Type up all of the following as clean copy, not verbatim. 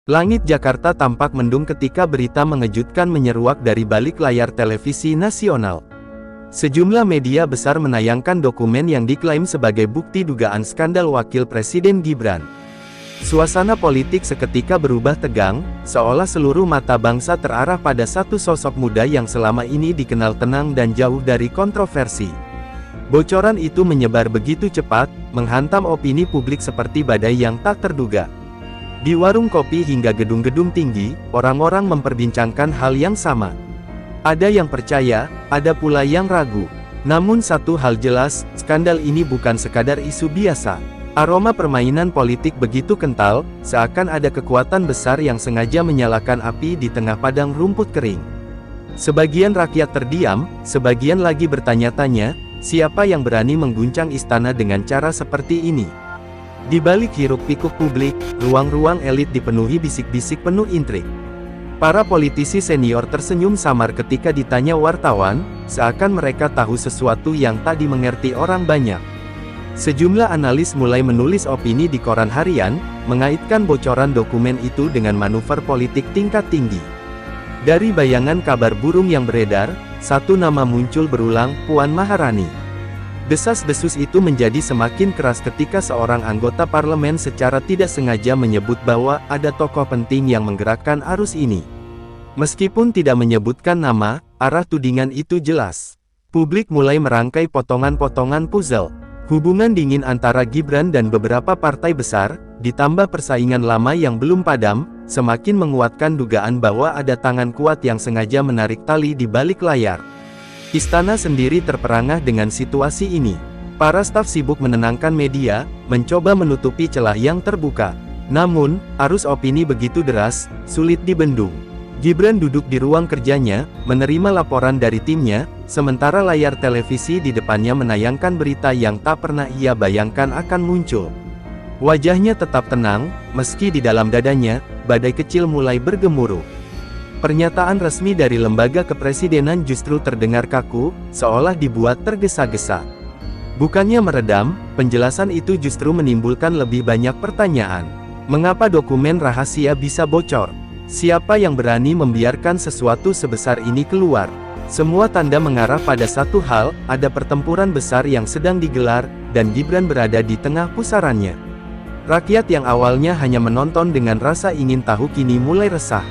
Langit Jakarta tampak mendung ketika berita mengejutkan menyeruak dari balik layar televisi nasional. Sejumlah media besar menayangkan dokumen yang diklaim sebagai bukti dugaan skandal Wakil Presiden Gibran. Suasana politik seketika berubah tegang, seolah seluruh mata bangsa terarah pada satu sosok muda yang selama ini dikenal tenang dan jauh dari kontroversi. Bocoran itu menyebar begitu cepat, menghantam opini publik seperti badai yang tak terduga. Di warung kopi hingga gedung-gedung tinggi, orang-orang memperbincangkan hal yang sama. Ada yang percaya, ada pula yang ragu. Namun satu hal jelas, skandal ini bukan sekadar isu biasa. Aroma permainan politik begitu kental, seakan ada kekuatan besar yang sengaja menyalakan api di tengah padang rumput kering. Sebagian rakyat terdiam, sebagian lagi bertanya-tanya, siapa yang berani mengguncang istana dengan cara seperti ini? Di balik hiruk-pikuk publik, ruang-ruang elit dipenuhi bisik-bisik penuh intrik. Para politisi senior tersenyum samar ketika ditanya wartawan, seakan mereka tahu sesuatu yang tak dimengerti orang banyak. Sejumlah analis mulai menulis opini di koran harian, mengaitkan bocoran dokumen itu dengan manuver politik tingkat tinggi. Dari bayangan kabar burung yang beredar, satu nama muncul berulang, Puan Maharani. Desas-desus itu menjadi semakin keras ketika seorang anggota parlemen secara tidak sengaja menyebut bahwa ada tokoh penting yang menggerakkan arus ini. Meskipun tidak menyebutkan nama, arah tudingan itu jelas. Publik mulai merangkai potongan-potongan puzzle. Hubungan dingin antara Gibran dan beberapa partai besar, ditambah persaingan lama yang belum padam, semakin menguatkan dugaan bahwa ada tangan kuat yang sengaja menarik tali di balik layar. Istana sendiri terperangah dengan situasi ini. Para staf sibuk menenangkan media, mencoba menutupi celah yang terbuka. Namun, arus opini begitu deras, sulit dibendung. Gibran duduk di ruang kerjanya, menerima laporan dari timnya, sementara layar televisi di depannya menayangkan berita yang tak pernah ia bayangkan akan muncul. Wajahnya tetap tenang, meski di dalam dadanya, badai kecil mulai bergemuruh. Pernyataan resmi dari lembaga kepresidenan justru terdengar kaku, seolah dibuat tergesa-gesa. Bukannya meredam, penjelasan itu justru menimbulkan lebih banyak pertanyaan. Mengapa dokumen rahasia bisa bocor? Siapa yang berani membiarkan sesuatu sebesar ini keluar? Semua tanda mengarah pada satu hal, ada pertempuran besar yang sedang digelar, dan Gibran berada di tengah pusarannya. Rakyat yang awalnya hanya menonton dengan rasa ingin tahu kini mulai resah.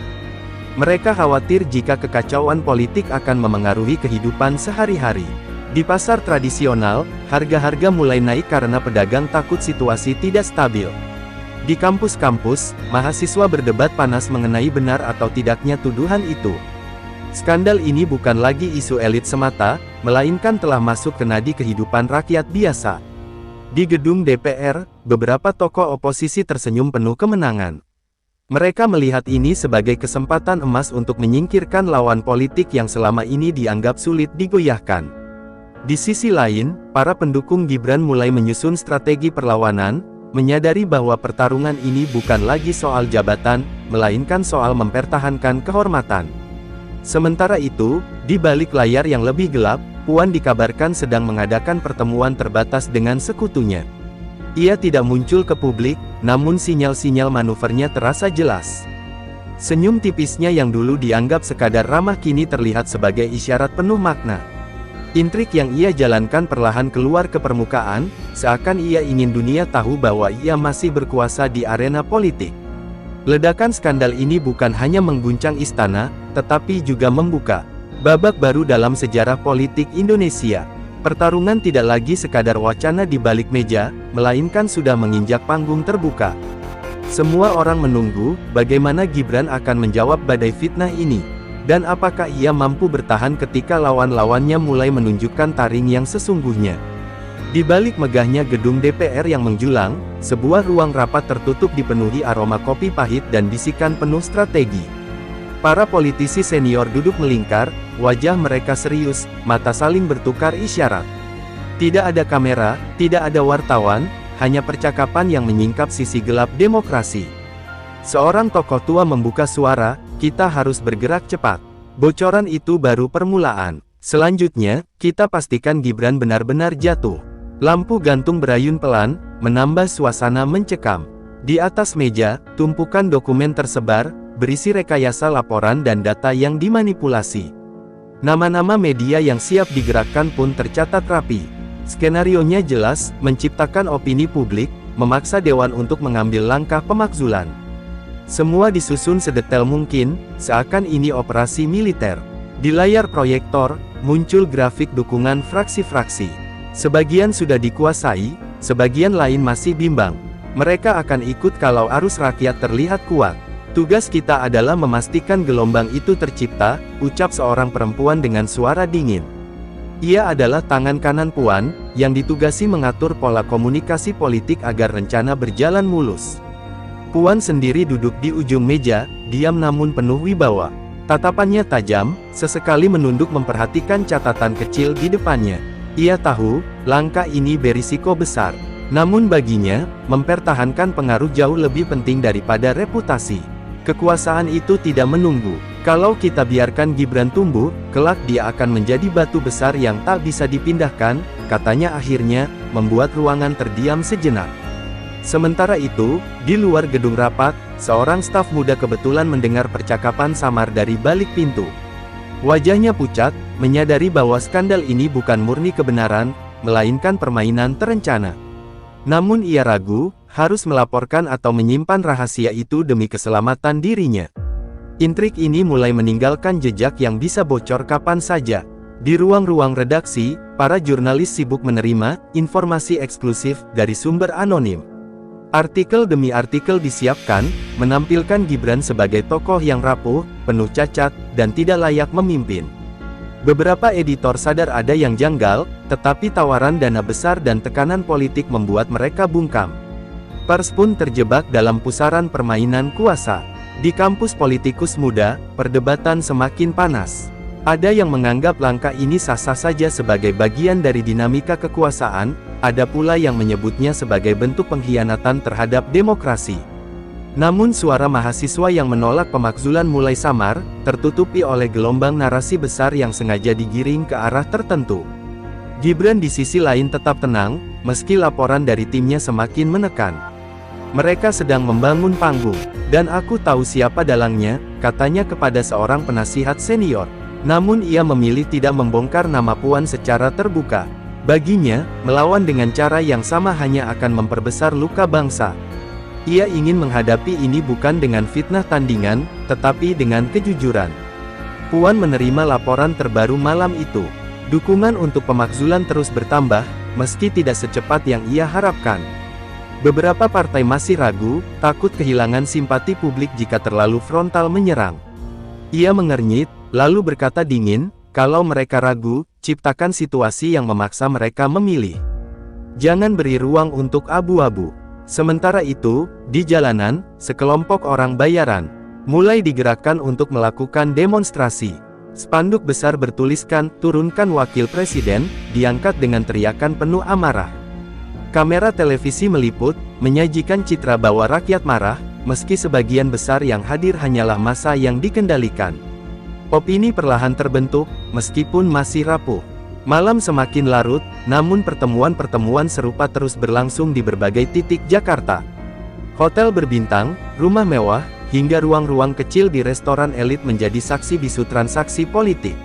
Mereka khawatir jika kekacauan politik akan memengaruhi kehidupan sehari-hari. Di pasar tradisional, harga-harga mulai naik karena pedagang takut situasi tidak stabil. Di kampus-kampus, mahasiswa berdebat panas mengenai benar atau tidaknya tuduhan itu. Skandal ini bukan lagi isu elit semata, melainkan telah masuk ke nadi kehidupan rakyat biasa. Di gedung DPR, beberapa tokoh oposisi tersenyum penuh kemenangan. Mereka melihat ini sebagai kesempatan emas untuk menyingkirkan lawan politik yang selama ini dianggap sulit digoyahkan. Di sisi lain, para pendukung Gibran mulai menyusun strategi perlawanan, menyadari bahwa pertarungan ini bukan lagi soal jabatan, melainkan soal mempertahankan kehormatan. Sementara itu, di balik layar yang lebih gelap, Puan dikabarkan sedang mengadakan pertemuan terbatas dengan sekutunya. Ia tidak muncul ke publik, namun sinyal-sinyal manuvernya terasa jelas. Senyum tipisnya yang dulu dianggap sekadar ramah kini terlihat sebagai isyarat penuh makna. Intrik yang ia jalankan perlahan keluar ke permukaan, seakan ia ingin dunia tahu bahwa ia masih berkuasa di arena politik. Ledakan skandal ini bukan hanya mengguncang istana, tetapi juga membuka babak baru dalam sejarah politik Indonesia. Pertarungan tidak lagi sekadar wacana di balik meja, melainkan sudah menginjak panggung terbuka. Semua orang menunggu, bagaimana Gibran akan menjawab badai fitnah ini. Dan apakah ia mampu bertahan ketika lawan-lawannya mulai menunjukkan taring yang sesungguhnya. Di balik megahnya gedung DPR yang menjulang, sebuah ruang rapat tertutup dipenuhi aroma kopi pahit dan bisikan penuh strategi. Para politisi senior duduk melingkar, wajah mereka serius, mata saling bertukar isyarat. Tidak ada kamera, tidak ada wartawan, hanya percakapan yang menyingkap sisi gelap demokrasi. Seorang tokoh tua membuka suara, kita harus bergerak cepat. Bocoran itu baru permulaan. Selanjutnya, kita pastikan Gibran benar-benar jatuh. Lampu gantung berayun pelan, menambah suasana mencekam. Di atas meja, tumpukan dokumen tersebar, berisi rekayasa laporan dan data yang dimanipulasi. Nama-nama media yang siap digerakkan pun tercatat rapi. Skenarionya jelas, menciptakan opini publik, memaksa dewan untuk mengambil langkah pemakzulan. Semua disusun sedetail mungkin, seakan ini operasi militer. Di layar proyektor, muncul grafik dukungan fraksi-fraksi. Sebagian sudah dikuasai, sebagian lain masih bimbang. Mereka akan ikut kalau arus rakyat terlihat kuat. Tugas kita adalah memastikan gelombang itu tercipta, ucap seorang perempuan dengan suara dingin. Ia adalah tangan kanan Puan, yang ditugasi mengatur pola komunikasi politik agar rencana berjalan mulus. Puan sendiri duduk di ujung meja, diam namun penuh wibawa. Tatapannya tajam, sesekali menunduk memperhatikan catatan kecil di depannya. Ia tahu, langkah ini berisiko besar. Namun baginya, mempertahankan pengaruh jauh lebih penting daripada reputasi. Kekuasaan itu tidak menunggu. Kalau kita biarkan Gibran tumbuh, kelak dia akan menjadi batu besar yang tak bisa dipindahkan, katanya akhirnya, membuat ruangan terdiam sejenak. Sementara itu, di luar gedung rapat, seorang staf muda kebetulan mendengar percakapan samar dari balik pintu. Wajahnya pucat, menyadari bahwa skandal ini bukan murni kebenaran, melainkan permainan terencana. Namun ia ragu, harus melaporkan atau menyimpan rahasia itu demi keselamatan dirinya. Intrik ini mulai meninggalkan jejak yang bisa bocor kapan saja. Di ruang-ruang redaksi, para jurnalis sibuk menerima informasi eksklusif dari sumber anonim. Artikel demi artikel disiapkan, menampilkan Gibran sebagai tokoh yang rapuh, penuh cacat, dan tidak layak memimpin. Beberapa editor sadar ada yang janggal, tetapi tawaran dana besar dan tekanan politik membuat mereka bungkam. Pers pun terjebak dalam pusaran permainan kuasa. Di kampus politikus muda, perdebatan semakin panas. Ada yang menganggap langkah ini sah-sah saja sebagai bagian dari dinamika kekuasaan, ada pula yang menyebutnya sebagai bentuk pengkhianatan terhadap demokrasi. Namun suara mahasiswa yang menolak pemakzulan mulai samar, tertutupi oleh gelombang narasi besar yang sengaja digiring ke arah tertentu. Gibran di sisi lain tetap tenang, meski laporan dari timnya semakin menekan. Mereka sedang membangun panggung, dan aku tahu siapa dalangnya, katanya kepada seorang penasihat senior. Namun ia memilih tidak membongkar nama Puan secara terbuka. Baginya, melawan dengan cara yang sama hanya akan memperbesar luka bangsa. Ia ingin menghadapi ini bukan dengan fitnah tandingan, tetapi dengan kejujuran. Puan menerima laporan terbaru malam itu. Dukungan untuk pemakzulan terus bertambah, meski tidak secepat yang ia harapkan. Beberapa partai masih ragu, takut kehilangan simpati publik jika terlalu frontal menyerang. Ia mengernyit, lalu berkata dingin, kalau mereka ragu, ciptakan situasi yang memaksa mereka memilih. Jangan beri ruang untuk abu-abu. Sementara itu, di jalanan, sekelompok orang bayaran mulai digerakkan untuk melakukan demonstrasi. Spanduk besar bertuliskan, "Turunkan Wakil Presiden," diangkat dengan teriakan penuh amarah. Kamera televisi meliput, menyajikan citra bahwa rakyat marah, meski sebagian besar yang hadir hanyalah massa yang dikendalikan. Opini perlahan terbentuk, meskipun masih rapuh. Malam semakin larut, namun pertemuan-pertemuan serupa terus berlangsung di berbagai titik Jakarta. Hotel berbintang, rumah mewah, hingga ruang-ruang kecil di restoran elit menjadi saksi bisu transaksi politik.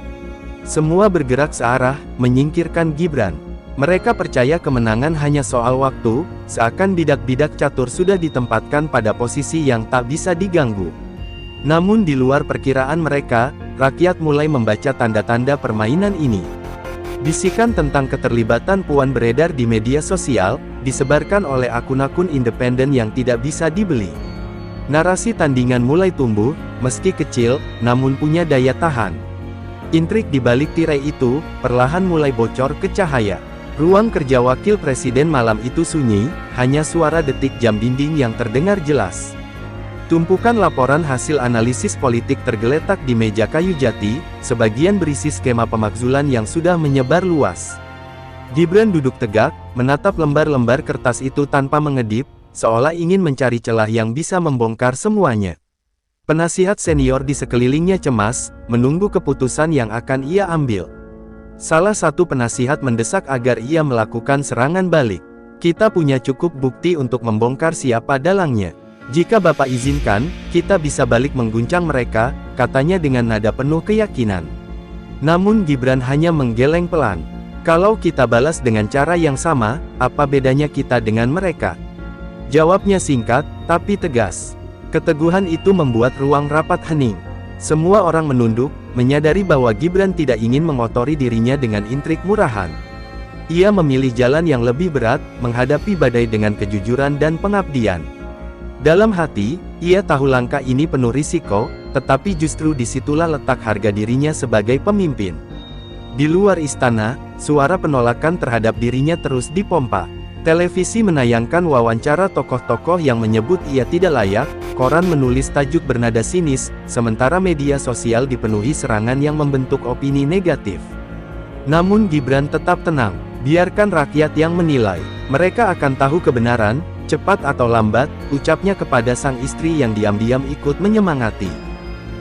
Semua bergerak searah, menyingkirkan Gibran. Mereka percaya kemenangan hanya soal waktu, seakan bidak-bidak catur sudah ditempatkan pada posisi yang tak bisa diganggu. Namun di luar perkiraan mereka, rakyat mulai membaca tanda-tanda permainan ini. Bisikan tentang keterlibatan Puan beredar di media sosial, disebarkan oleh akun-akun independen yang tidak bisa dibeli. Narasi tandingan mulai tumbuh, meski kecil, namun punya daya tahan. Intrik di balik tirai itu, perlahan mulai bocor ke cahaya. Ruang kerja Wakil Presiden malam itu sunyi, hanya suara detik jam dinding yang terdengar jelas. Tumpukan laporan hasil analisis politik tergeletak di meja kayu jati, sebagian berisi skema pemakzulan yang sudah menyebar luas. Gibran duduk tegak, menatap lembar-lembar kertas itu tanpa mengedip, seolah ingin mencari celah yang bisa membongkar semuanya. Penasihat senior di sekelilingnya cemas, menunggu keputusan yang akan ia ambil. Salah satu penasihat mendesak agar ia melakukan serangan balik. Kita punya cukup bukti untuk membongkar siapa dalangnya. Jika Bapak izinkan, kita bisa balik mengguncang mereka, katanya dengan nada penuh keyakinan. Namun Gibran hanya menggeleng pelan. Kalau kita balas dengan cara yang sama, apa bedanya kita dengan mereka? Jawabnya singkat, tapi tegas. Keteguhan itu membuat ruang rapat hening. Semua orang menunduk, menyadari bahwa Gibran tidak ingin mengotori dirinya dengan intrik murahan. Ia memilih jalan yang lebih berat, menghadapi badai dengan kejujuran dan pengabdian. Dalam hati, ia tahu langkah ini penuh risiko, tetapi justru disitulah letak harga dirinya sebagai pemimpin. Di luar istana, suara penolakan terhadap dirinya terus dipompa. Televisi menayangkan wawancara tokoh-tokoh yang menyebut ia tidak layak, koran menulis tajuk bernada sinis, sementara media sosial dipenuhi serangan yang membentuk opini negatif. Namun Gibran tetap tenang, biarkan rakyat yang menilai. Mereka akan tahu kebenaran, cepat atau lambat, ucapnya kepada sang istri yang diam-diam ikut menyemangati.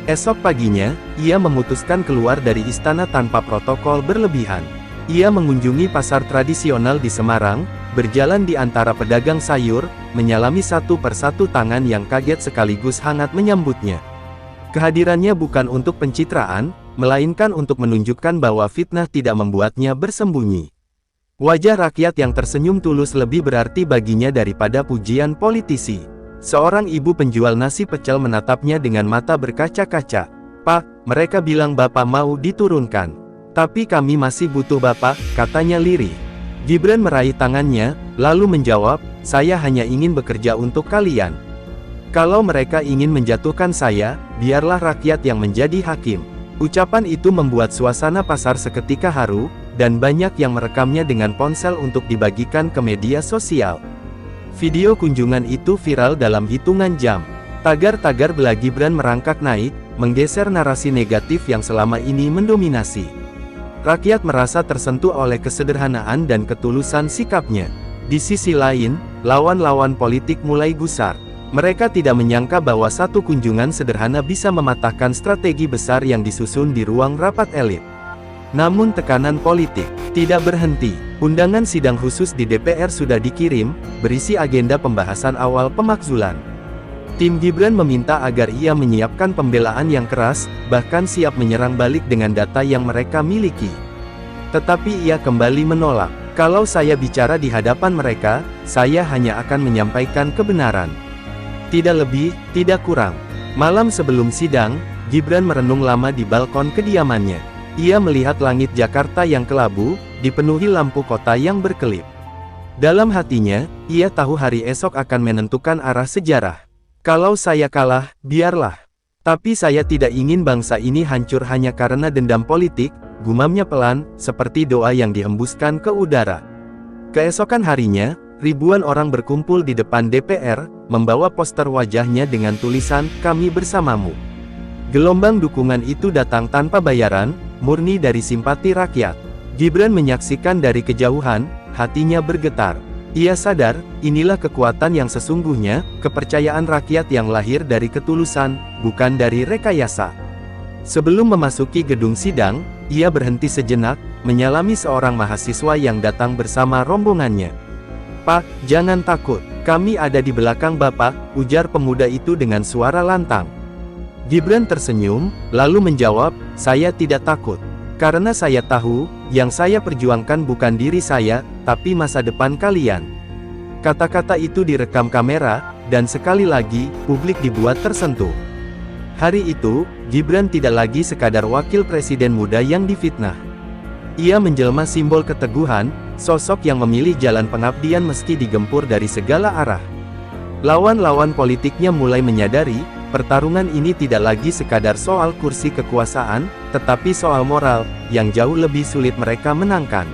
Esok paginya, ia memutuskan keluar dari istana tanpa protokol berlebihan. Ia mengunjungi pasar tradisional di Semarang, berjalan di antara pedagang sayur, menyalami satu persatu tangan yang kaget sekaligus hangat menyambutnya. Kehadirannya bukan untuk pencitraan, melainkan untuk menunjukkan bahwa fitnah tidak membuatnya bersembunyi. Wajah rakyat yang tersenyum tulus lebih berarti baginya daripada pujian politisi. Seorang ibu penjual nasi pecel menatapnya dengan mata berkaca-kaca. "Pak, mereka bilang Bapak mau diturunkan. Tapi kami masih butuh Bapak," katanya lirih. Gibran meraih tangannya, lalu menjawab, "Saya hanya ingin bekerja untuk kalian. Kalau mereka ingin menjatuhkan saya, biarlah rakyat yang menjadi hakim." Ucapan itu membuat suasana pasar seketika haru, dan banyak yang merekamnya dengan ponsel untuk dibagikan ke media sosial. Video kunjungan itu viral dalam hitungan jam. Tagar-tagar bela Gibran merangkak naik, menggeser narasi negatif yang selama ini mendominasi. Rakyat merasa tersentuh oleh kesederhanaan dan ketulusan sikapnya. Di sisi lain, lawan-lawan politik mulai gusar. Mereka tidak menyangka bahwa satu kunjungan sederhana bisa mematahkan strategi besar yang disusun di ruang rapat elit. Namun tekanan politik tidak berhenti. Undangan sidang khusus di DPR sudah dikirim, berisi agenda pembahasan awal pemakzulan. Tim Gibran meminta agar ia menyiapkan pembelaan yang keras, bahkan siap menyerang balik dengan data yang mereka miliki. Tetapi ia kembali menolak. "Kalau saya bicara di hadapan mereka, saya hanya akan menyampaikan kebenaran. Tidak lebih, tidak kurang." Malam sebelum sidang, Gibran merenung lama di balkon kediamannya. Ia melihat langit Jakarta yang kelabu, dipenuhi lampu kota yang berkelip. Dalam hatinya, ia tahu hari esok akan menentukan arah sejarah. "Kalau saya kalah, biarlah. Tapi saya tidak ingin bangsa ini hancur hanya karena dendam politik," gumamnya pelan, seperti doa yang dihembuskan ke udara. Keesokan harinya, ribuan orang berkumpul di depan DPR, membawa poster wajahnya dengan tulisan, "Kami bersamamu." Gelombang dukungan itu datang tanpa bayaran, murni dari simpati rakyat. Gibran menyaksikan dari kejauhan, hatinya bergetar. Ia sadar, inilah kekuatan yang sesungguhnya, kepercayaan rakyat yang lahir dari ketulusan, bukan dari rekayasa. Sebelum memasuki gedung sidang, ia berhenti sejenak, menyalami seorang mahasiswa yang datang bersama rombongannya. "Pak, jangan takut, kami ada di belakang Bapak," ujar pemuda itu dengan suara lantang. Gibran tersenyum, lalu menjawab, "Saya tidak takut. Karena saya tahu, yang saya perjuangkan bukan diri saya, tapi masa depan kalian." Kata-kata itu direkam kamera, dan sekali lagi, publik dibuat tersentuh. Hari itu, Gibran tidak lagi sekadar wakil presiden muda yang difitnah. Ia menjelma simbol keteguhan, sosok yang memilih jalan pengabdian meski digempur dari segala arah. Lawan-lawan politiknya mulai menyadari, pertarungan ini tidak lagi sekadar soal kursi kekuasaan, tetapi soal moral, yang jauh lebih sulit mereka menangkan.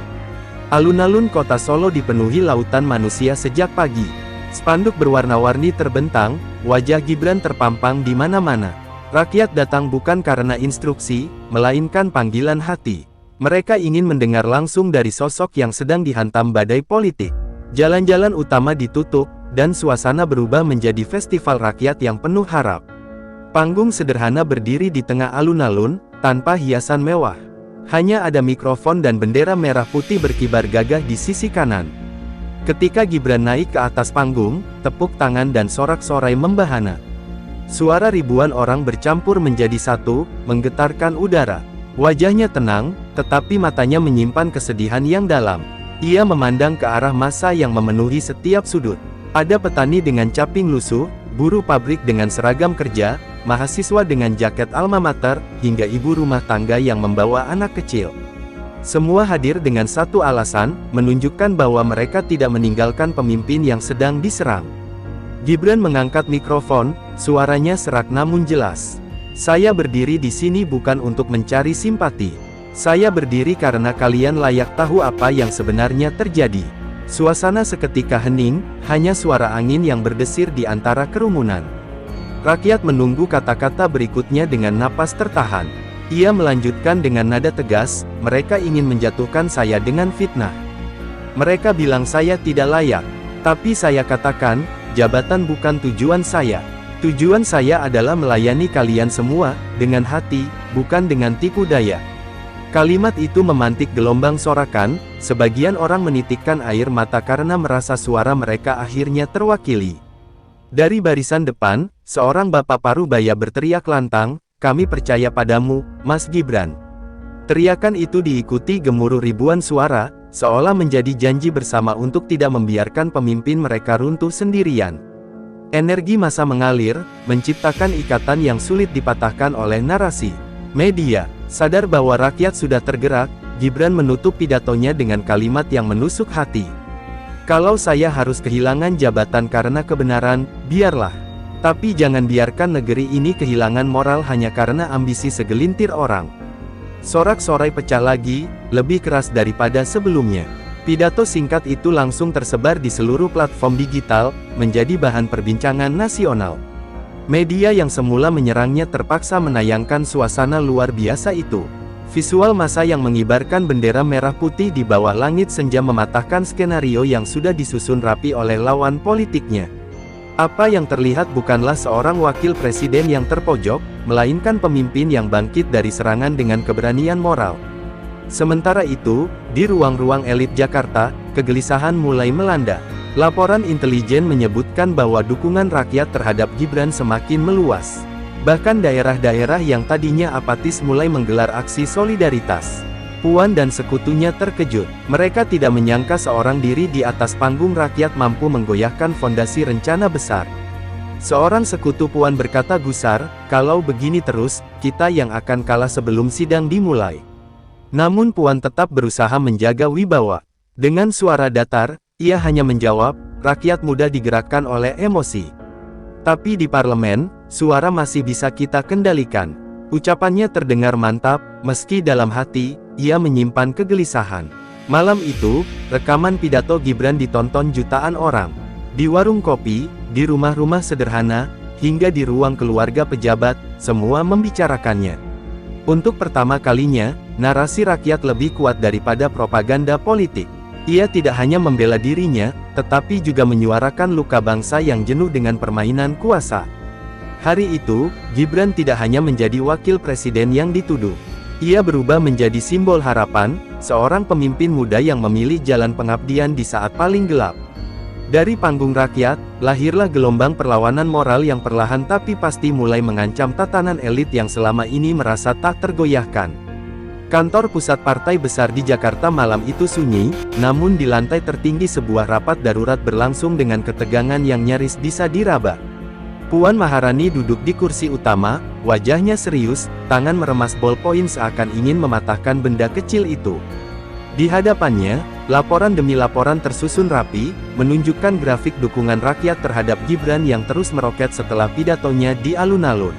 Alun-alun kota Solo dipenuhi lautan manusia sejak pagi. Spanduk berwarna-warni terbentang, wajah Gibran terpampang di mana-mana. Rakyat datang bukan karena instruksi, melainkan panggilan hati. Mereka ingin mendengar langsung dari sosok yang sedang dihantam badai politik. Jalan-jalan utama ditutup, dan suasana berubah menjadi festival rakyat yang penuh harap. Panggung sederhana berdiri di tengah alun-alun, tanpa hiasan mewah. Hanya ada mikrofon dan bendera merah putih berkibar gagah di sisi kanan. Ketika Gibran naik ke atas panggung, tepuk tangan dan sorak-sorai membahana. Suara ribuan orang bercampur menjadi satu, menggetarkan udara. Wajahnya tenang, tetapi matanya menyimpan kesedihan yang dalam. Ia memandang ke arah massa yang memenuhi setiap sudut. Ada petani dengan caping lusuh, buruh pabrik dengan seragam kerja, mahasiswa dengan jaket alma mater, hingga ibu rumah tangga yang membawa anak kecil. Semua hadir dengan satu alasan, menunjukkan bahwa mereka tidak meninggalkan pemimpin yang sedang diserang. Gibran mengangkat mikrofon, suaranya serak namun jelas. Saya berdiri di sini bukan untuk mencari simpati. Saya berdiri karena kalian layak tahu apa yang sebenarnya terjadi. Suasana seketika hening, hanya suara angin yang berdesir di antara kerumunan. Rakyat menunggu kata-kata berikutnya dengan napas tertahan. Ia melanjutkan dengan nada tegas, mereka ingin menjatuhkan saya dengan fitnah. Mereka bilang saya tidak layak. Tapi saya katakan, jabatan bukan tujuan saya. Tujuan saya adalah melayani kalian semua, dengan hati, bukan dengan tipu daya. Kalimat itu memantik gelombang sorakan, sebagian orang menitikkan air mata karena merasa suara mereka akhirnya terwakili. Dari barisan depan, seorang bapak parubaya berteriak lantang, "Kami percaya padamu, Mas Gibran." Teriakan itu diikuti gemuruh ribuan suara, seolah menjadi janji bersama untuk tidak membiarkan pemimpin mereka runtuh sendirian. Energi massa mengalir, menciptakan ikatan yang sulit dipatahkan oleh narasi. Media, sadar bahwa rakyat sudah tergerak, Gibran menutup pidatonya dengan kalimat yang menusuk hati. "Kalau saya harus kehilangan jabatan karena kebenaran, biarlah. Tapi jangan biarkan negeri ini kehilangan moral hanya karena ambisi segelintir orang." Sorak-sorai pecah lagi, lebih keras daripada sebelumnya. Pidato singkat itu langsung tersebar di seluruh platform digital, menjadi bahan perbincangan nasional. Media yang semula menyerangnya terpaksa menayangkan suasana luar biasa itu. Visual massa yang mengibarkan bendera merah putih di bawah langit senja mematahkan skenario yang sudah disusun rapi oleh lawan politiknya. Apa yang terlihat bukanlah seorang wakil presiden yang terpojok, melainkan pemimpin yang bangkit dari serangan dengan keberanian moral. Sementara itu, di ruang-ruang elit Jakarta, kegelisahan mulai melanda. Laporan intelijen menyebutkan bahwa dukungan rakyat terhadap Gibran semakin meluas. Bahkan daerah-daerah yang tadinya apatis mulai menggelar aksi solidaritas. Puan dan sekutunya terkejut. Mereka tidak menyangka seorang diri di atas panggung rakyat mampu menggoyahkan fondasi rencana besar. Seorang sekutu Puan berkata gusar, "Kalau begini terus, kita yang akan kalah sebelum sidang dimulai." Namun Puan tetap berusaha menjaga wibawa. Dengan suara datar, ia hanya menjawab, "Rakyat mudah digerakkan oleh emosi. Tapi di parlemen, suara masih bisa kita kendalikan." Ucapannya terdengar mantap, meski dalam hati, ia menyimpan kegelisahan. Malam itu, rekaman pidato Gibran ditonton jutaan orang. Di warung kopi, di rumah-rumah sederhana, hingga di ruang keluarga pejabat, semua membicarakannya. Untuk pertama kalinya, narasi rakyat lebih kuat daripada propaganda politik. Ia tidak hanya membela dirinya, tetapi juga menyuarakan luka bangsa yang jenuh dengan permainan kuasa. Hari itu, Gibran tidak hanya menjadi wakil presiden yang dituduh. Ia berubah menjadi simbol harapan, seorang pemimpin muda yang memilih jalan pengabdian di saat paling gelap. Dari panggung rakyat, lahirlah gelombang perlawanan moral yang perlahan tapi pasti mulai mengancam tatanan elit yang selama ini merasa tak tergoyahkan. Kantor pusat partai besar di Jakarta malam itu sunyi, namun di lantai tertinggi sebuah rapat darurat berlangsung dengan ketegangan yang nyaris bisa diraba. Puan Maharani duduk di kursi utama, wajahnya serius, tangan meremas ballpoint seakan ingin mematahkan benda kecil itu. Di hadapannya, laporan demi laporan tersusun rapi, menunjukkan grafik dukungan rakyat terhadap Gibran yang terus meroket setelah pidatonya di alun-alun.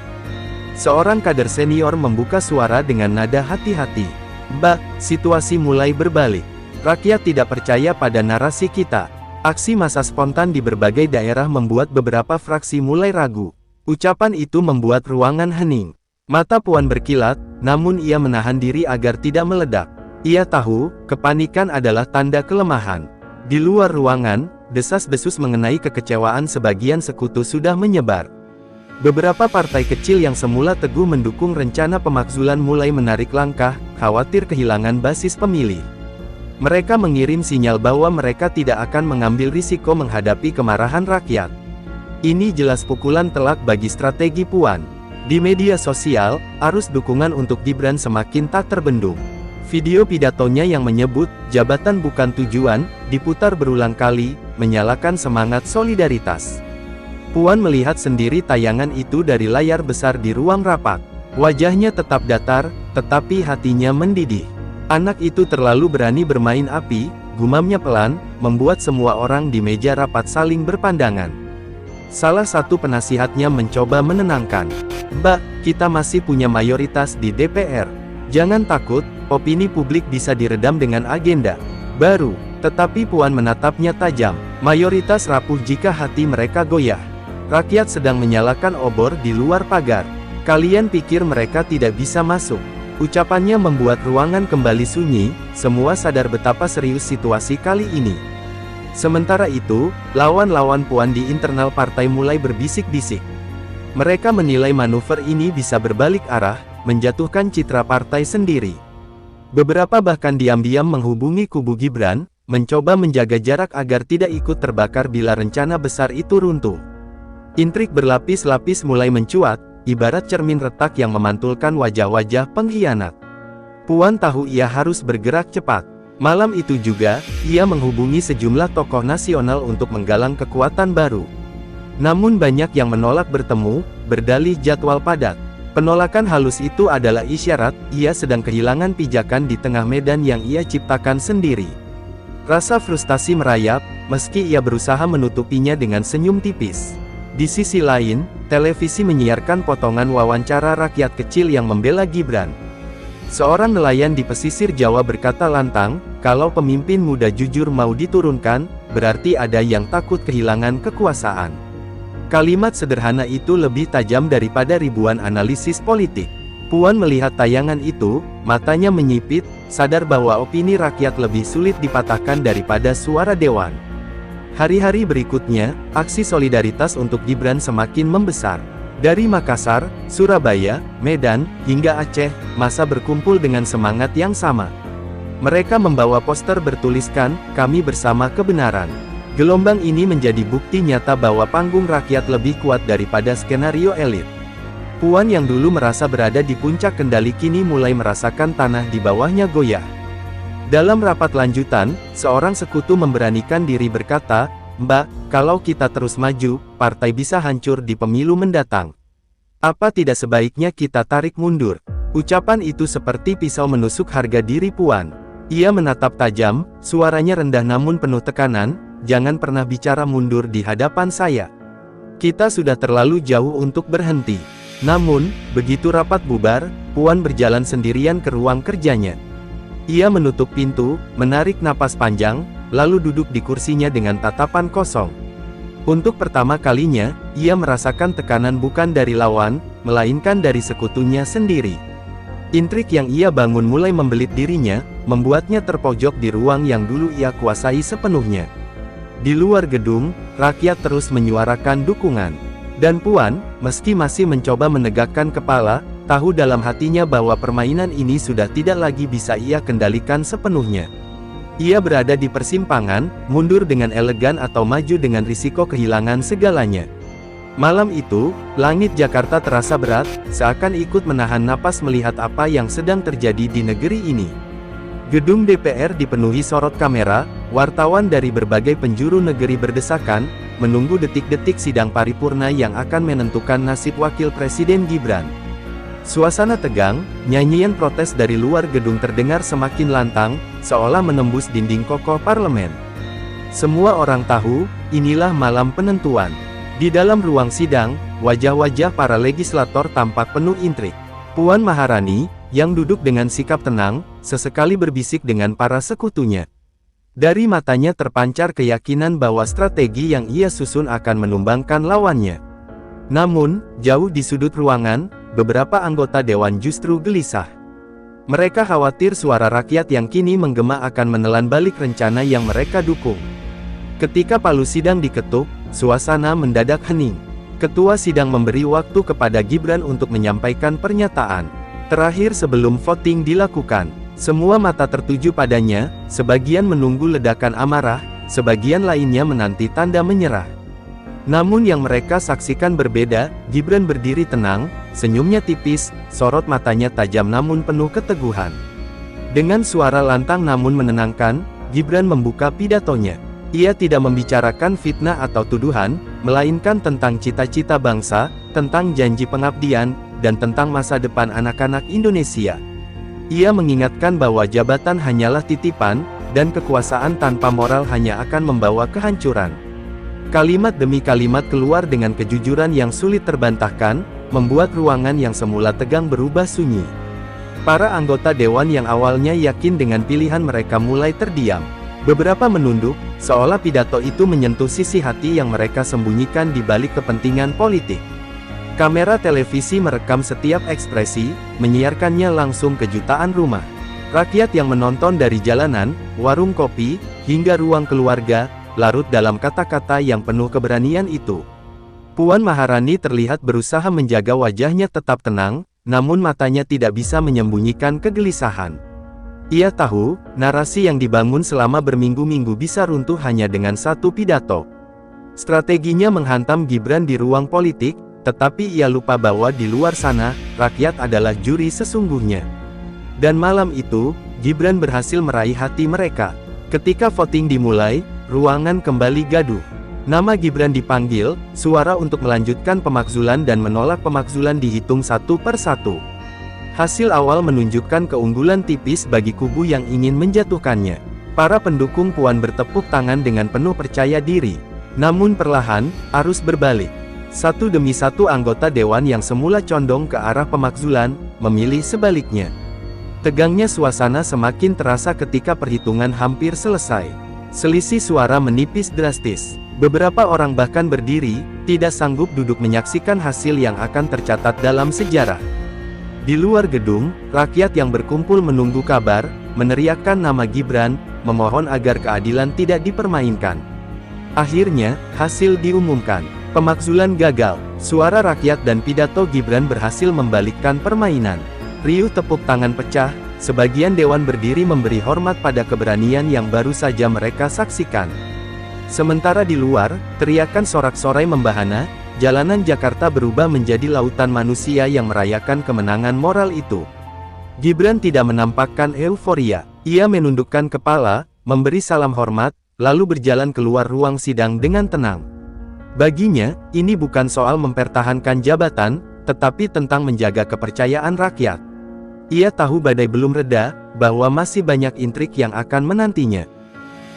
Seorang kader senior membuka suara dengan nada hati-hati. "Mbak, situasi mulai berbalik. Rakyat tidak percaya pada narasi kita." Aksi massa spontan di berbagai daerah membuat beberapa fraksi mulai ragu. Ucapan itu membuat ruangan hening. Mata Puan berkilat, namun ia menahan diri agar tidak meledak. Ia tahu, kepanikan adalah tanda kelemahan. Di luar ruangan, desas-desus mengenai kekecewaan sebagian sekutu sudah menyebar. Beberapa partai kecil yang semula teguh mendukung rencana pemakzulan mulai menarik langkah, khawatir kehilangan basis pemilih. Mereka mengirim sinyal bahwa mereka tidak akan mengambil risiko menghadapi kemarahan rakyat. Ini jelas pukulan telak bagi strategi Puan. Di media sosial, arus dukungan untuk Gibran semakin tak terbendung. Video pidatonya yang menyebut, "Jabatan bukan tujuan," diputar berulang kali, menyalakan semangat solidaritas. Puan melihat sendiri tayangan itu dari layar besar di ruang rapat. Wajahnya tetap datar, tetapi hatinya mendidih. "Anak itu terlalu berani bermain api," gumamnya pelan, membuat semua orang di meja rapat saling berpandangan. Salah satu penasihatnya mencoba menenangkan. "Mbak, kita masih punya mayoritas di DPR. Jangan takut, opini publik bisa diredam dengan agenda baru." Tetapi Puan menatapnya tajam. "Mayoritas rapuh jika hati mereka goyah. Rakyat sedang menyalakan obor di luar pagar. Kalian pikir mereka tidak bisa masuk?" Ucapannya membuat ruangan kembali sunyi, semua sadar betapa serius situasi kali ini. Sementara itu, lawan-lawan Puan di internal partai mulai berbisik-bisik. Mereka menilai manuver ini bisa berbalik arah, menjatuhkan citra partai sendiri. Beberapa bahkan diam-diam menghubungi kubu Gibran, mencoba menjaga jarak agar tidak ikut terbakar bila rencana besar itu runtuh. Intrik berlapis-lapis mulai mencuat, ibarat cermin retak yang memantulkan wajah-wajah pengkhianat. Puan tahu ia harus bergerak cepat. Malam itu juga, ia menghubungi sejumlah tokoh nasional untuk menggalang kekuatan baru. Namun banyak yang menolak bertemu, berdalih jadwal padat. Penolakan halus itu adalah isyarat, ia sedang kehilangan pijakan di tengah medan yang ia ciptakan sendiri. Rasa frustasi merayap, meski ia berusaha menutupinya dengan senyum tipis. Di sisi lain, televisi menyiarkan potongan wawancara rakyat kecil yang membela Gibran. Seorang nelayan di pesisir Jawa berkata lantang, "Kalau pemimpin muda jujur mau diturunkan, berarti ada yang takut kehilangan kekuasaan." Kalimat sederhana itu lebih tajam daripada ribuan analisis politik. Puan melihat tayangan itu, matanya menyipit, sadar bahwa opini rakyat lebih sulit dipatahkan daripada suara dewan. Hari-hari berikutnya, aksi solidaritas untuk Gibran semakin membesar. Dari Makassar, Surabaya, Medan, hingga Aceh, massa berkumpul dengan semangat yang sama. Mereka membawa poster bertuliskan, "Kami bersama kebenaran." Gelombang ini menjadi bukti nyata bahwa panggung rakyat lebih kuat daripada skenario elit. Puan yang dulu merasa berada di puncak kendali kini mulai merasakan tanah di bawahnya goyah. Dalam rapat lanjutan, seorang sekutu memberanikan diri berkata, "Mbak, kalau kita terus maju, partai bisa hancur di pemilu mendatang. Apa tidak sebaiknya kita tarik mundur?" Ucapan itu seperti pisau menusuk harga diri Puan. Ia menatap tajam, suaranya rendah namun penuh tekanan, "Jangan pernah bicara mundur di hadapan saya. Kita sudah terlalu jauh untuk berhenti." Namun, begitu rapat bubar, Puan berjalan sendirian ke ruang kerjanya. Ia menutup pintu, menarik napas panjang, lalu duduk di kursinya dengan tatapan kosong. Untuk pertama kalinya, ia merasakan tekanan bukan dari lawan, melainkan dari sekutunya sendiri. Intrik yang ia bangun mulai membelit dirinya, membuatnya terpojok di ruang yang dulu ia kuasai sepenuhnya. Di luar gedung, rakyat terus menyuarakan dukungan. Dan Puan, meski masih mencoba menegakkan kepala, tahu dalam hatinya bahwa permainan ini sudah tidak lagi bisa ia kendalikan sepenuhnya. Ia berada di persimpangan, mundur dengan elegan atau maju dengan risiko kehilangan segalanya. Malam itu, langit Jakarta terasa berat, seakan ikut menahan napas melihat apa yang sedang terjadi di negeri ini. Gedung DPR dipenuhi sorot kamera, wartawan dari berbagai penjuru negeri berdesakan, menunggu detik-detik sidang paripurna yang akan menentukan nasib wakil presiden Gibran. Suasana tegang, nyanyian protes dari luar gedung terdengar semakin lantang, seolah menembus dinding kokoh parlemen. Semua orang tahu, inilah malam penentuan. Di dalam ruang sidang, wajah-wajah para legislator tampak penuh intrik. Puan Maharani, yang duduk dengan sikap tenang, sesekali berbisik dengan para sekutunya. Dari matanya terpancar keyakinan bahwa strategi yang ia susun akan menumbangkan lawannya. Namun, jauh di sudut ruangan, beberapa anggota dewan justru gelisah. Mereka khawatir suara rakyat yang kini menggema akan menelan balik rencana yang mereka dukung. Ketika palu sidang diketuk, suasana mendadak hening. Ketua sidang memberi waktu kepada Gibran untuk menyampaikan pernyataan terakhir sebelum voting dilakukan. Semua mata tertuju padanya, sebagian menunggu ledakan amarah, sebagian lainnya menanti tanda menyerah. Namun yang mereka saksikan berbeda. Gibran berdiri tenang, senyumnya tipis, sorot matanya tajam namun penuh keteguhan. Dengan suara lantang namun menenangkan, Gibran membuka pidatonya. Ia tidak membicarakan fitnah atau tuduhan, melainkan tentang cita-cita bangsa, tentang janji pengabdian, dan tentang masa depan anak-anak Indonesia. Ia mengingatkan bahwa jabatan hanyalah titipan, dan kekuasaan tanpa moral hanya akan membawa kehancuran. Kalimat demi kalimat keluar dengan kejujuran yang sulit terbantahkan, membuat ruangan yang semula tegang berubah sunyi. Para anggota dewan yang awalnya yakin dengan pilihan mereka mulai terdiam. Beberapa menunduk, seolah pidato itu menyentuh sisi hati yang mereka sembunyikan di balik kepentingan politik. Kamera televisi merekam setiap ekspresi, menyiarkannya langsung ke jutaan rumah. Rakyat yang menonton dari jalanan, warung kopi, hingga ruang keluarga, larut dalam kata-kata yang penuh keberanian itu. Puan Maharani terlihat berusaha menjaga wajahnya tetap tenang, namun matanya tidak bisa menyembunyikan kegelisahan. Ia tahu, narasi yang dibangun selama berminggu-minggu bisa runtuh hanya dengan satu pidato. Strateginya menghantam Gibran di ruang politik, tetapi ia lupa bahwa di luar sana, rakyat adalah juri sesungguhnya. Dan malam itu, Gibran berhasil meraih hati mereka. Ketika voting dimulai, ruangan kembali gaduh. Nama Gibran dipanggil, suara untuk melanjutkan pemakzulan dan menolak pemakzulan dihitung satu per satu. Hasil awal menunjukkan keunggulan tipis bagi kubu yang ingin menjatuhkannya. Para pendukung Puan bertepuk tangan dengan penuh percaya diri. Namun perlahan, arus berbalik. Satu demi satu anggota dewan yang semula condong ke arah pemakzulan, memilih sebaliknya. Tegangnya suasana semakin terasa ketika perhitungan hampir selesai. Selisih suara menipis drastis. Beberapa orang bahkan berdiri, tidak sanggup duduk menyaksikan hasil yang akan tercatat dalam sejarah. Di luar gedung, rakyat yang berkumpul menunggu kabar, meneriakkan nama Gibran, memohon agar keadilan tidak dipermainkan. Akhirnya, hasil diumumkan. Pemakzulan gagal. Suara rakyat dan pidato Gibran berhasil membalikkan permainan. Riuh tepuk tangan pecah, sebagian dewan berdiri memberi hormat pada keberanian yang baru saja mereka saksikan. Sementara di luar, teriakan sorak-sorai membahana, jalanan Jakarta berubah menjadi lautan manusia yang merayakan kemenangan moral itu. Gibran tidak menampakkan euforia. Ia menundukkan kepala, memberi salam hormat, lalu berjalan keluar ruang sidang dengan tenang. Baginya, ini bukan soal mempertahankan jabatan, tetapi tentang menjaga kepercayaan rakyat. Ia tahu badai belum reda, bahwa masih banyak intrik yang akan menantinya.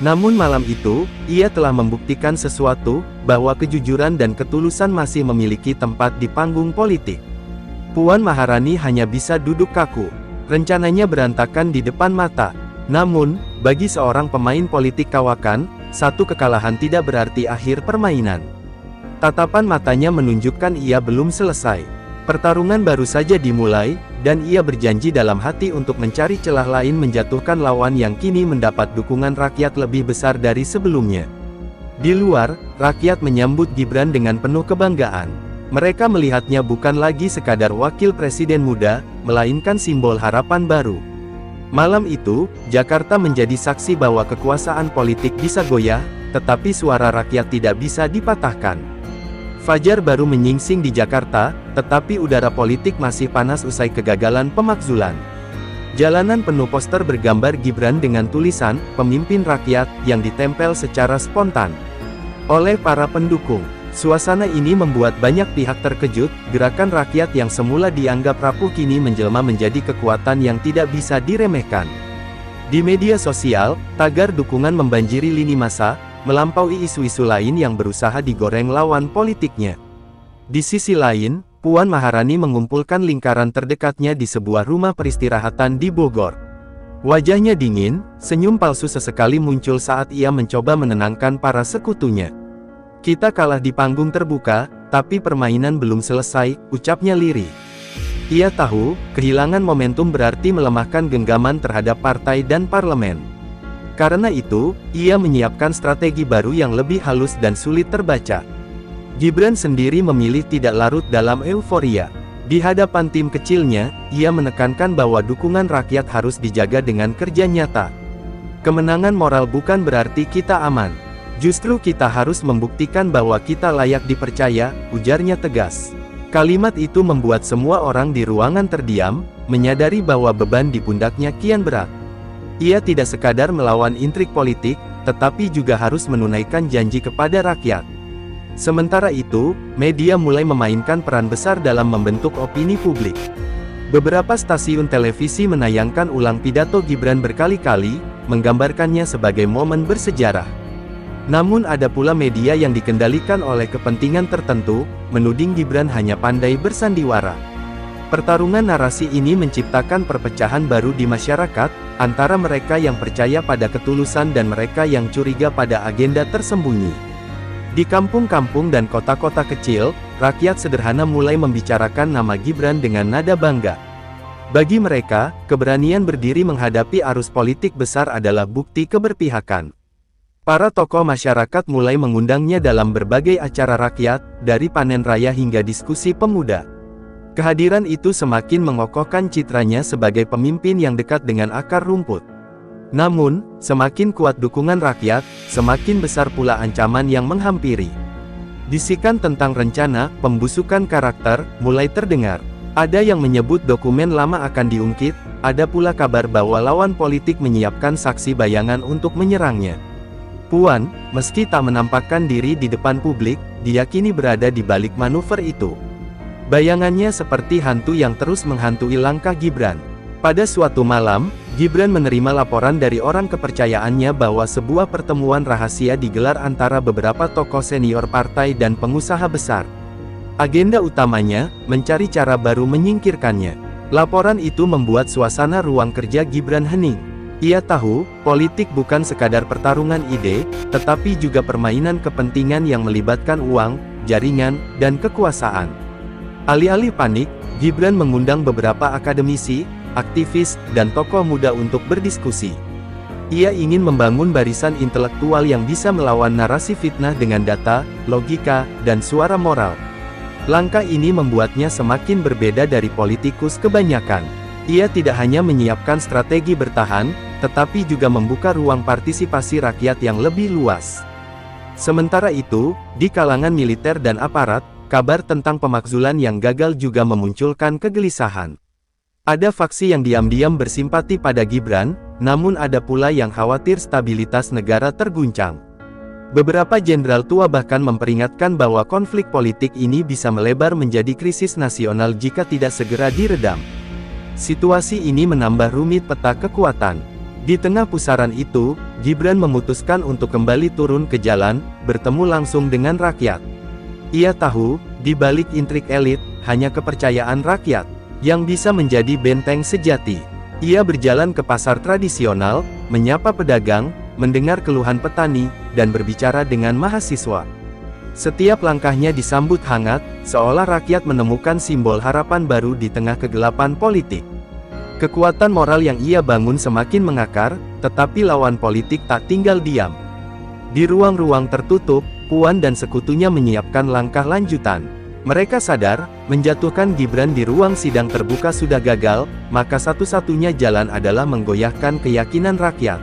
Namun malam itu, ia telah membuktikan sesuatu, bahwa kejujuran dan ketulusan masih memiliki tempat di panggung politik. Puan Maharani hanya bisa duduk kaku. Rencananya berantakan di depan mata. Namun, bagi seorang pemain politik kawakan, satu kekalahan tidak berarti akhir permainan. Tatapan matanya menunjukkan ia belum selesai. Pertarungan baru saja dimulai, dan ia berjanji dalam hati untuk mencari celah lain menjatuhkan lawan yang kini mendapat dukungan rakyat lebih besar dari sebelumnya. Di luar, rakyat menyambut Gibran dengan penuh kebanggaan. Mereka melihatnya bukan lagi sekadar wakil presiden muda, melainkan simbol harapan baru. Malam itu, Jakarta menjadi saksi bahwa kekuasaan politik bisa goyah, tetapi suara rakyat tidak bisa dipatahkan. Fajar baru menyingsing di Jakarta, tetapi udara politik masih panas usai kegagalan pemakzulan. Jalanan penuh poster bergambar Gibran dengan tulisan, "Pemimpin Rakyat," yang ditempel secara spontan oleh para pendukung. Suasana ini membuat banyak pihak terkejut. Gerakan rakyat yang semula dianggap rapuh kini menjelma menjadi kekuatan yang tidak bisa diremehkan. Di media sosial, tagar dukungan membanjiri lini massa, melampaui isu-isu lain yang berusaha digoreng lawan politiknya. Di sisi lain, Puan Maharani mengumpulkan lingkaran terdekatnya di sebuah rumah peristirahatan di Bogor. Wajahnya dingin, senyum palsu sesekali muncul saat ia mencoba menenangkan para sekutunya. "Kita kalah di panggung terbuka, tapi permainan belum selesai," ucapnya lirih. Ia tahu, kehilangan momentum berarti melemahkan genggaman terhadap partai dan parlemen. Karena itu, ia menyiapkan strategi baru yang lebih halus dan sulit terbaca. Gibran sendiri memilih tidak larut dalam euforia. Di hadapan tim kecilnya, ia menekankan bahwa dukungan rakyat harus dijaga dengan kerja nyata. Kemenangan moral bukan berarti kita aman. Justru kita harus membuktikan bahwa kita layak dipercaya, ujarnya tegas. Kalimat itu membuat semua orang di ruangan terdiam, menyadari bahwa beban di pundaknya kian berat. Ia tidak sekadar melawan intrik politik, tetapi juga harus menunaikan janji kepada rakyat. Sementara itu, media mulai memainkan peran besar dalam membentuk opini publik. Beberapa stasiun televisi menayangkan ulang pidato Gibran berkali-kali, menggambarkannya sebagai momen bersejarah. Namun ada pula media yang dikendalikan oleh kepentingan tertentu, menuding Gibran hanya pandai bersandiwara. Pertarungan narasi ini menciptakan perpecahan baru di masyarakat, antara mereka yang percaya pada ketulusan dan mereka yang curiga pada agenda tersembunyi. Di kampung-kampung dan kota-kota kecil, rakyat sederhana mulai membicarakan nama Gibran dengan nada bangga. Bagi mereka, keberanian berdiri menghadapi arus politik besar adalah bukti keberpihakan. Para tokoh masyarakat mulai mengundangnya dalam berbagai acara rakyat, dari panen raya hingga diskusi pemuda. Kehadiran itu semakin mengokohkan citranya sebagai pemimpin yang dekat dengan akar rumput. Namun, semakin kuat dukungan rakyat, semakin besar pula ancaman yang menghampiri. Bisikan tentang rencana pembusukan karakter mulai terdengar. Ada yang menyebut dokumen lama akan diungkit, ada pula kabar bahwa lawan politik menyiapkan saksi bayangan untuk menyerangnya. Puan, meski tak menampakkan diri di depan publik, diyakini berada di balik manuver itu. Bayangannya seperti hantu yang terus menghantui langkah Gibran. Pada suatu malam, Gibran menerima laporan dari orang kepercayaannya bahwa sebuah pertemuan rahasia digelar antara beberapa tokoh senior partai dan pengusaha besar. Agenda utamanya, mencari cara baru menyingkirkannya. Laporan itu membuat suasana ruang kerja Gibran hening. Ia tahu, politik bukan sekadar pertarungan ide, tetapi juga permainan kepentingan yang melibatkan uang, jaringan, dan kekuasaan. Alih-alih panik, Gibran mengundang beberapa akademisi, aktivis, dan tokoh muda untuk berdiskusi. Ia ingin membangun barisan intelektual yang bisa melawan narasi fitnah dengan data, logika, dan suara moral. Langkah ini membuatnya semakin berbeda dari politikus kebanyakan. Ia tidak hanya menyiapkan strategi bertahan, tetapi juga membuka ruang partisipasi rakyat yang lebih luas. Sementara itu, di kalangan militer dan aparat, kabar tentang pemakzulan yang gagal juga memunculkan kegelisahan. Ada faksi yang diam-diam bersimpati pada Gibran, namun ada pula yang khawatir stabilitas negara terguncang. Beberapa jenderal tua bahkan memperingatkan bahwa konflik politik ini bisa melebar menjadi krisis nasional jika tidak segera diredam. Situasi ini menambah rumit peta kekuatan. Di tengah pusaran itu, Gibran memutuskan untuk kembali turun ke jalan, bertemu langsung dengan rakyat. Ia tahu, di balik intrik elit, hanya kepercayaan rakyat yang bisa menjadi benteng sejati. Ia berjalan ke pasar tradisional, menyapa pedagang, mendengar keluhan petani, dan berbicara dengan mahasiswa. Setiap langkahnya disambut hangat, seolah rakyat menemukan simbol harapan baru di tengah kegelapan politik. Kekuatan moral yang ia bangun semakin mengakar, tetapi lawan politik tak tinggal diam. Di ruang-ruang tertutup, Puan dan sekutunya menyiapkan langkah lanjutan. Mereka sadar, menjatuhkan Gibran di ruang sidang terbuka sudah gagal, maka satu-satunya jalan adalah menggoyahkan keyakinan rakyat.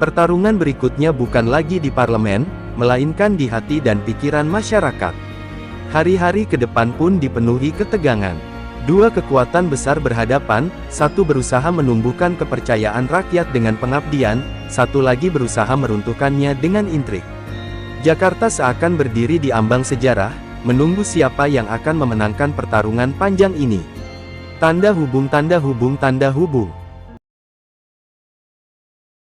Pertarungan berikutnya bukan lagi di parlemen, melainkan di hati dan pikiran masyarakat. Hari-hari ke depan pun dipenuhi ketegangan. Dua kekuatan besar berhadapan, satu berusaha menumbuhkan kepercayaan rakyat dengan pengabdian, satu lagi berusaha meruntuhkannya dengan intrik. Jakarta seakan berdiri di ambang sejarah, menunggu siapa yang akan memenangkan pertarungan panjang ini. Tanda hubung, tanda hubung, tanda hubung.